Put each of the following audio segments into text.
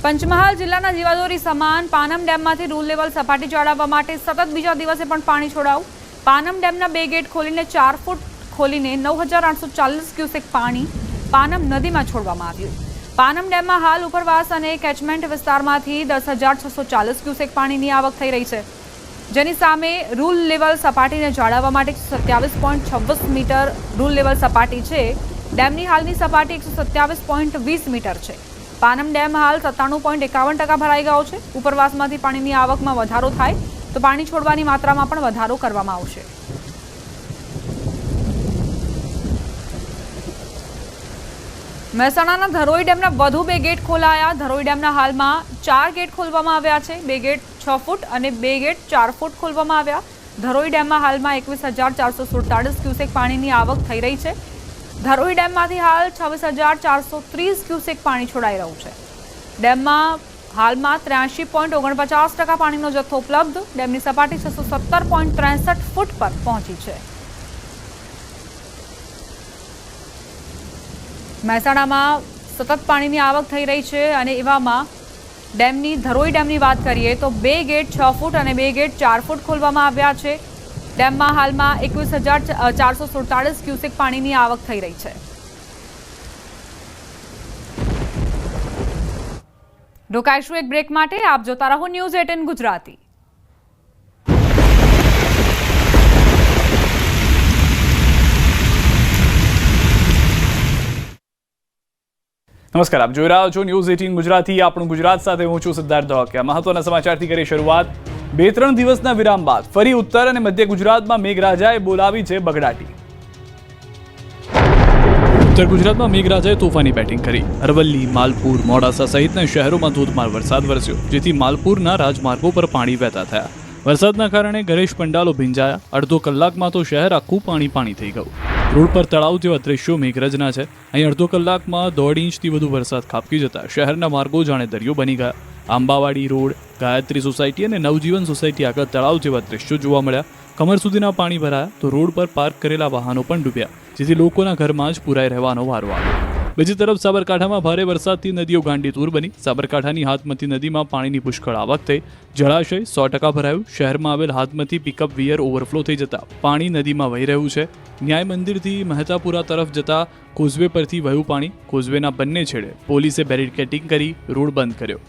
પંચમહાલ જિલ્લાના જીવાદોરી સમાન પાનમ ડેમમાંથી રૂલ લેવલ સપાટી જાળવવા માટે સતત બીજા દિવસે પણ પાણી છોડાયું. પાનમ ડેમના 2 ગેટ ખોલીને 4 ફૂટ ખોલીને 9840 ક્યુસેક પાણી પાનમ નદીમાં છોડવામાં આવ્યું. પાનમ ડેમમાં હાલ ઉપરવાસ અને કેચમેન્ટ વિસ્તારમાંથી 10,640 ક્યુસેક પાણીની આવક થઈ રહી છે, જેની સામે રૂલ લેવલ સપાટીને જાળવવા માટે 127.26 મીટર રૂલ લેવલ સપાટી છે. ડેમની હાલની સપાટી 127.20 મીટર છે. પાનમ ડેમ હાલ 97.51% ભરાઈ ગયો છે. ઉપરવાસમાંથી પાણીની આવકમાં વધારો થાય તો પાણી છોડવાની માત્રામાં પણ વધારો કરવામાં આવશે. મહેસાણાના ધરોઈ ડેમના વધુ 2 ગેટ ખોલાયા. ધરોઈ ડેમના હાલમાં 4 ગેટ ખોલવામાં આવ્યા છે. 2 ગેટ 6 ફૂટ અને 2 ગેટ 4 ફૂટ ખોલવામાં આવ્યા. ધરોઈ ડેમમાં હાલમાં 21,447 ક્યુસેક પાણીની આવક થઈ રહી છે. ધરોઈ ડેમમાંથી હાલ 26,430 ક્યુસેક પાણી છોડાઈ રહ્યું છે. ડેમમાં હાલમાં 83.49% પાણીનો જથ્થો ઉપલબ્ધ. ડેમની સપાટી 617.63 ફૂટ પર પહોંચી છે. મહેસાણામાં સતત પાણીની આવક થઈ રહી છે અને એવામાં ધરોઈ ડેમની વાત કરીએ તો 2 ગેટ 6 ફૂટ અને 2 ગેટ 4 ફૂટ ખોલવામાં આવ્યા છે. ડેમમાં હાલમાં 21,447 ક્યુસેક પાણીની આવક થઈ રહી છે. રોકાઈશું એક બ્રેક માટે. આપ જોતા રહો ન્યૂઝ 18 ગુજરાતી. નમસ્કાર, આપ જોઈ રહ્યા છો ન્યૂઝ 18 ગુજરાતી. આપણું ગુજરાત સાથે હું છું સિદ્ધાર્થ ધોકિયા. મહત્વના સમાચારથી કરી શરૂઆત. 2-3 દિવસના વિરામ બાદ ફરી ઉત્તર અને મધ્ય ગુજરાતમાં મેઘરાજાએ બોલાવી છે બગડાટી. ઉત્તર ગુજરાતમાં મેઘરાજાએ તોફાની બેટિંગ કરી. અરવલ્લી, માલપુર, મોડાસા સહિતના શહેરોમાં ધોધમાર વરસાદ વરસ્યો, જેથી માલપુરના રાજમાર્ગો પર પાણી વહેતા થયા. વરસાદના કારણે ગણેશ પંડાલો ભીંજાયા. અડધો કલાકમાં તો શહેર આખું પાણી થઈ ગયું. રોડ પર તળાવ જેવા દ્રશ્યો મેઘરજના છે. અહીં અડધો કલાકમાં 1.5 ઇંચથી વધુ વરસાદ ખાબકી જતા શહેરના માર્ગો જાણે દરિયો બની ગયા. આંબાવાડી રોડ, ગાયત્રી સોસાયટી અને નવજીવન સોસાયટી આગળ તળાવ જેવા દ્રશ્યો જોવા મળ્યા. કમર સુધીના પાણી ભરાયા તો રોડ પર પાર્ક કરેલા વાહનો પણ ડૂબ્યા, જેથી લોકોના ઘરમાં જ પુરાઈ રહેવાનો વારો આવ્યો. બીજી તરફ સાબરકાંઠામાં ભારે વરસાદથી નદીઓ ગાંડીતુર બની. સાબરકાંઠાની હાથમતી નદીમાં પાણીની પુષ્કળ આવક થઈ. જળાશય 100% ભરાયું. શહેરમાં આવેલ હાથમતી પિકઅપ વિયર ઓવરફ્લો થઈ જતા પાણી નદીમાં વહી રહ્યું છે. ન્યાય મંદિરથી મહેતાપુરા તરફ જતા કોઝવે પરથી વહ્યું પાણી. કોઝવેના બંને છેડે પોલીસે બેરિકેડિંગ કરી રોડ બંધ કર્યો.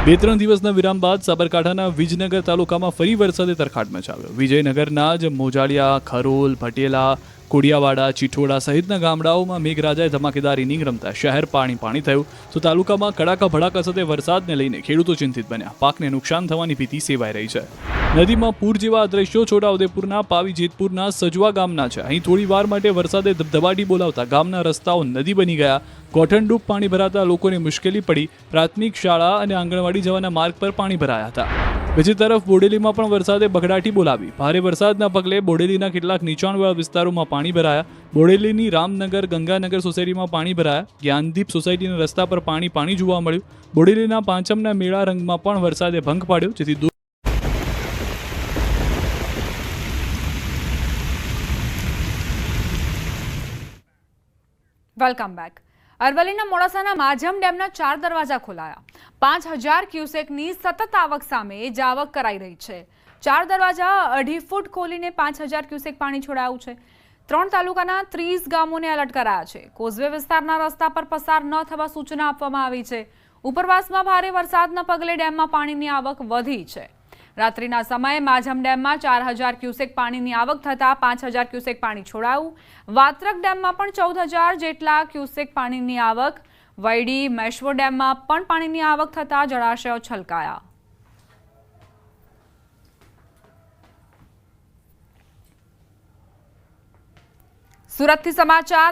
2-3 દિવસના વિરામ બાદ સાબરકાંઠાના વિજયનગર તાલુકામાં ફરી વરસાદે તરખાટ મચાવ્યો. વિજયનગરના જ મોજાળિયા, ખરોલ, ભટેલા, કોડિયાવાડા, ચીઠોડા સહિતના ગામડાઓમાં મેઘરાજાએ ધમાકેદાર ઇનિંગ રમતા શહેર પાણી થયું. તો તાલુકામાં કડાકા ભડાકા સાથે વરસાદને લઈને ખેડૂતો ચિંતિત બન્યા. પાકને નુકસાન થવાની ભીતિ સેવાઈ રહી છે. નદીમાં પૂર જેવા દ્રશ્યો છોટાઉદેપુરના પાવી જેતપુરના સજવા ગામના છે. અહીં થોડી વાર માટે વરસાદે ધબધબાટી બોલાવતા ગામના રસ્તાઓ નદી બની ગયા. ગોઠણડૂબ પાણી ભરાતા લોકોને મુશ્કેલી પડી. પ્રાથમિક શાળા અને આંગણવાડી જવાના માર્ગ પર પાણી ભરાયા હતા. બીજી તરફ બોડેલીમાં પણ વરસાદે બગડાટી બોલાવી. ભારે વરસાદના પગલે બોડેલીના કેટલાક નીચાણવાળા વિસ્તારોમાં પાણી ભરાયા. બોડેલીની રામનગર ગંગાનગર સોસાયટીમાં પાણી ભરાયા. જ્ઞાનદીપ સોસાયટીના રસ્તા પર પાણી જોવા મળ્યું. બોડેલીના પાંચમના મેળા રંગમાં પણ વરસાદે ભંગ પાડ્યો, જેથી વેલકમ બેક. અરવલ્લીના મોડાસાના માજમ ડેમના 4 દરવાજા ખોલાયા. 5,000 ક્યુસેકની સતત આવક સામે જાવક કરાઈ રહી છે. 4 દરવાજા 2.5 ફૂટ ખોલીને 5,000 ક્યુસેક પાણી છોડાયું છે. 3 તાલુકાના 30 ગામોને એલર્ટ કરાયા છે. કોઝવે વિસ્તારના રસ્તા પર પસાર ન થવા સૂચના આપવામાં આવી છે. ઉપરવાસમાં ભારે વરસાદના પગલે ડેમમાં પાણીની આવક વધી છે. રાત્રિના સમયે માજમ ડેમમાં 4,000 ક્યુસેક પાણીની આવક થતાં 5,000 ક્યુસેક પાણી છોડાયું. વાત્રક ડેમમાં પણ 14,000 જેટલા ક્યુસેક પાણીની આવક. વૈડી મેશ્વો ડેમમાં પણ પાણીની આવક થતાં જળાશયો છલકાયા. સુરતથી સમાચાર.